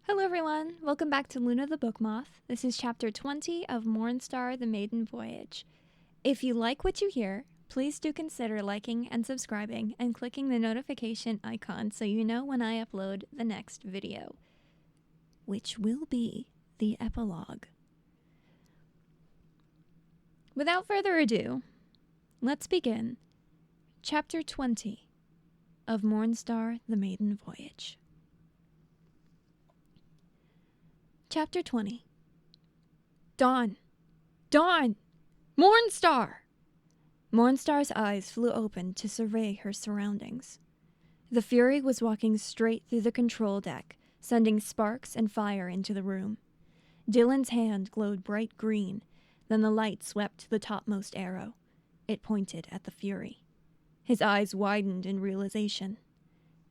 Hello everyone, welcome back to Luna the Book Moth. This is chapter 20 of Mornstar, the Maiden Voyage. If you like what you hear, please do consider liking and subscribing and clicking the notification icon so you know when I upload the next video, which will be the epilogue. Without further ado, let's begin chapter 20 of Mornstar, the Maiden Voyage. Chapter 20. Dawn! Dawn! Mornstar! Mornstar's eyes flew open to survey her surroundings. The Fury was walking straight through the control deck, sending sparks and fire into the room. Dylan's hand glowed bright green, then the light swept to the topmost arrow. It pointed at the Fury. His eyes widened in realization.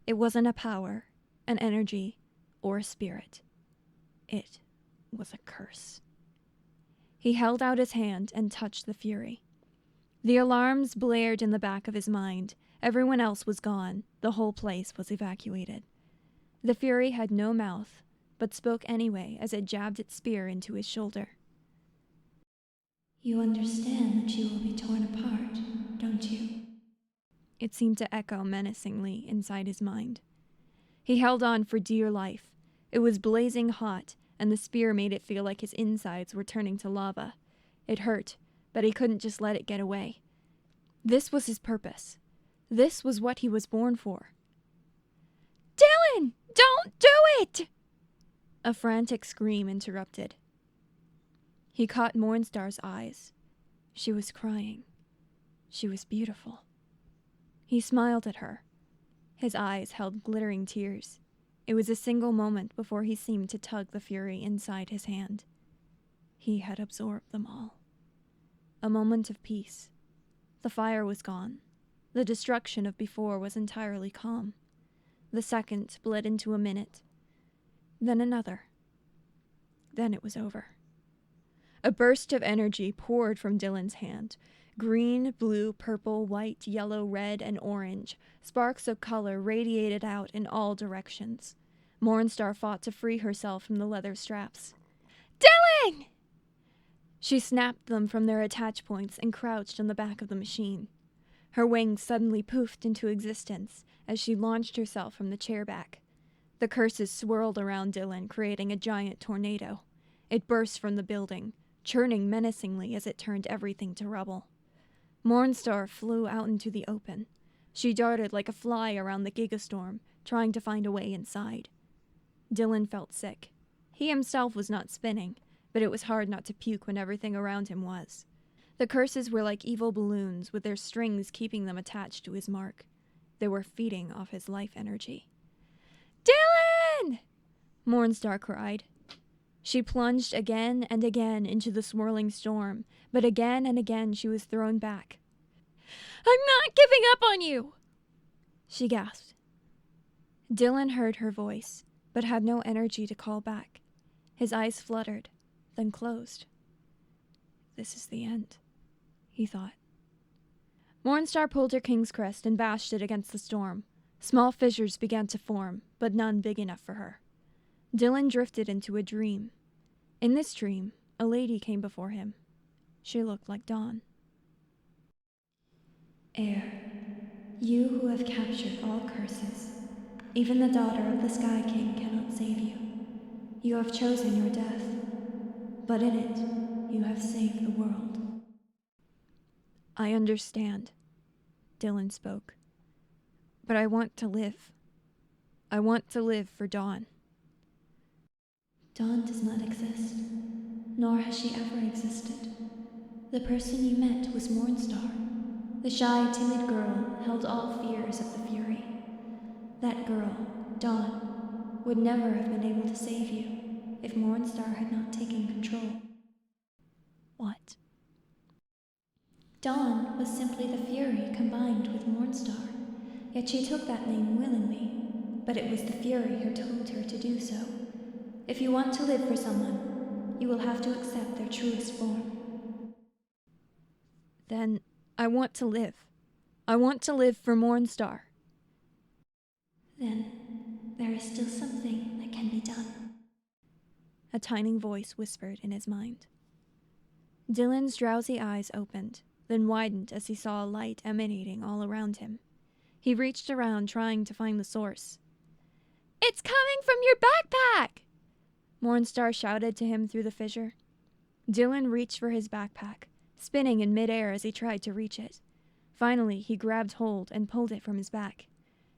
It wasn't a power, an energy, or a spirit. It was a curse. He held out his hand and touched the Fury. The alarms blared in the back of his mind. Everyone else was gone. The whole place was evacuated. The Fury had no mouth, but spoke anyway as it jabbed its spear into his shoulder. You understand that you will be torn apart, don't you? It seemed to echo menacingly inside his mind. He held on for dear life. It was blazing hot, and the spear made it feel like his insides were turning to lava. It hurt, but he couldn't just let it get away. This was his purpose. This was what he was born for. "Dylan! Don't do it!" A frantic scream interrupted. He caught Mornstar's eyes. She was crying. She was beautiful. He smiled at her. His eyes held glittering tears. It was a single moment before he seemed to tug the Fury inside his hand. He had absorbed them all. A moment of peace. The fire was gone. The destruction of before was entirely calm. The second bled into a minute. Then another. Then it was over. A burst of energy poured from Dylan's hand. Green, blue, purple, white, yellow, red, and orange. Sparks of color radiated out in all directions. Mornstar fought to free herself from the leather straps. "Dylan!" She snapped them from their attach points and crouched on the back of the machine. Her wings suddenly poofed into existence as she launched herself from the chair back. The curses swirled around Dylan, creating a giant tornado. It burst from the building, churning menacingly as it turned everything to rubble. Mornstar flew out into the open. She darted like a fly around the gigastorm, trying to find a way inside. Dylan felt sick. He himself was not spinning, but it was hard not to puke when everything around him was. The curses were like evil balloons, with their strings keeping them attached to his mark. They were feeding off his life energy. "Dylan!" Mornstar cried. She plunged again and again into the swirling storm, but again and again she was thrown back. "I'm not giving up on you!" she gasped. Dylan heard her voice, but had no energy to call back. His eyes fluttered, then closed. This is the end, he thought. Mornstar pulled her king's crest and bashed it against the storm. Small fissures began to form, but none big enough for her. Dylan drifted into a dream. In this dream, a lady came before him. She looked like Dawn. Heir, you who have captured all curses, even the daughter of the Sky King cannot save you. You have chosen your death, but in it, you have saved the world. I understand, Dylan spoke. But I want to live. I want to live for Dawn. Dawn does not exist, nor has she ever existed. The person you met was Mornstar. The shy, timid girl held all fears of the Fury. That girl, Dawn, would never have been able to save you if Mornstar had not taken control. What? Dawn was simply the Fury combined with Mornstar, yet she took that name willingly, but it was the Fury who told her to do so. If you want to live for someone, you will have to accept their truest form. Then I want to live. I want to live for Mornstar. Then there is still something that can be done. a tiny voice whispered in his mind. Dylan's drowsy eyes opened, then widened as he saw a light emanating all around him. He reached around trying to find the source. "It's coming from your backpack!" Mornstar shouted to him through the fissure. Dylan reached for his backpack, spinning in midair as he tried to reach it. Finally, he grabbed hold and pulled it from his back.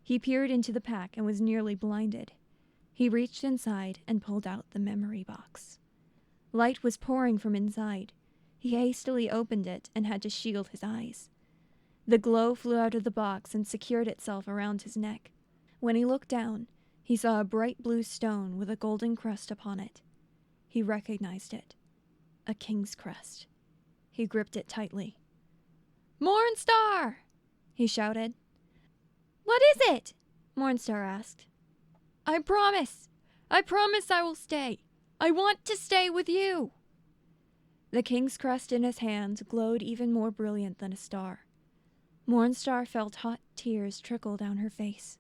He peered into the pack and was nearly blinded. He reached inside and pulled out the memory box. Light was pouring from inside. He hastily opened it and had to shield his eyes. The glow flew out of the box and secured itself around his neck. When he looked down, he saw a bright blue stone with a golden crest upon it. He recognized it. A king's crest. He gripped it tightly. "Mornstar!" he shouted. "What is it?" Mornstar asked. I promise I will stay. I want to stay with you." The king's crest in his hand glowed even more brilliant than a star. Mornstar felt hot tears trickle down her face.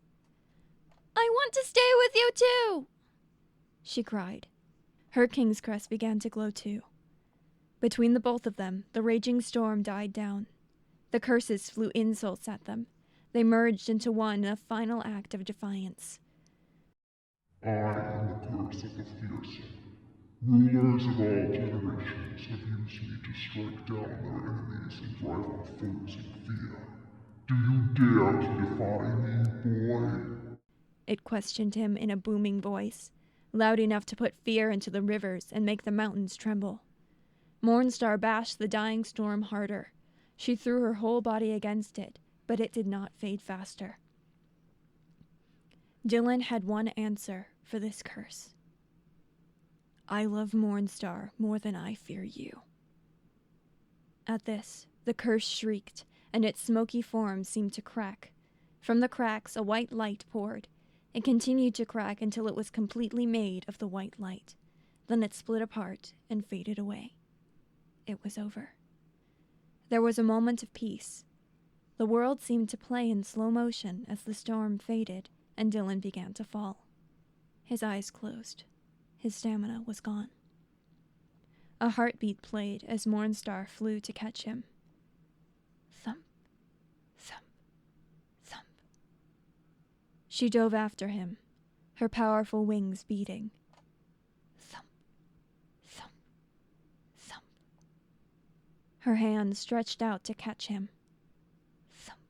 "I want to stay with you too," she cried. Her king's crest began to glow too. Between the both of them, the raging storm died down. The curses flew insults at them. They merged into one in a final act of defiance. "I am the curse of the fearsome. Rulers of all generations have used me to strike down their enemies and drive off foes in fear. Do you dare to defy me, boy?" It questioned him in a booming voice, loud enough to put fear into the rivers and make the mountains tremble. Mornstar bashed the dying storm harder. She threw her whole body against it, but it did not fade faster. Dylan had one answer for this curse. "I love Mornstar more than I fear you." At this, the curse shrieked, and its smoky form seemed to crack. From the cracks, a white light poured. It continued to crack until it was completely made of the white light. Then it split apart and faded away. It was over. There was a moment of peace. The world seemed to play in slow motion as the storm faded and Dylan began to fall. His eyes closed. His stamina was gone. A heartbeat played as Mornstar flew to catch him. Thump, thump, thump. She dove after him, her powerful wings beating. Thump, thump, thump. Her hand stretched out to catch him. Thump,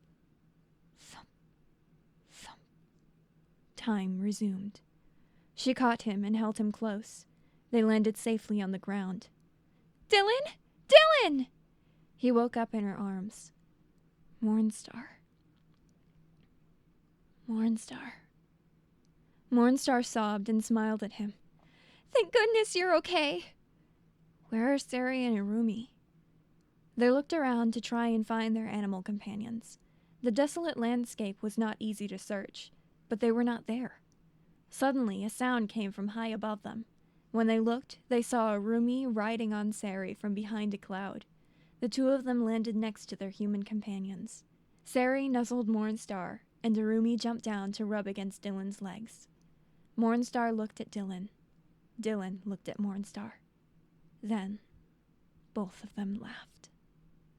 thump, thump. Time resumed. She caught him and held him close. They landed safely on the ground. "Dylan! Dylan!" He woke up in her arms. Mornstar. Mornstar. Mornstar sobbed and smiled at him. "Thank goodness you're okay." "Where are Sari and Irumi?" They looked around to try and find their animal companions. The desolate landscape was not easy to search, but they were not there. Suddenly, a sound came from high above them. When they looked, they saw Irumi riding on Sari from behind a cloud. The two of them landed next to their human companions. Sari nuzzled Mornstar, and Irumi jumped down to rub against Dylan's legs. Mornstar looked at Dylan. Dylan looked at Mornstar. Then, both of them laughed.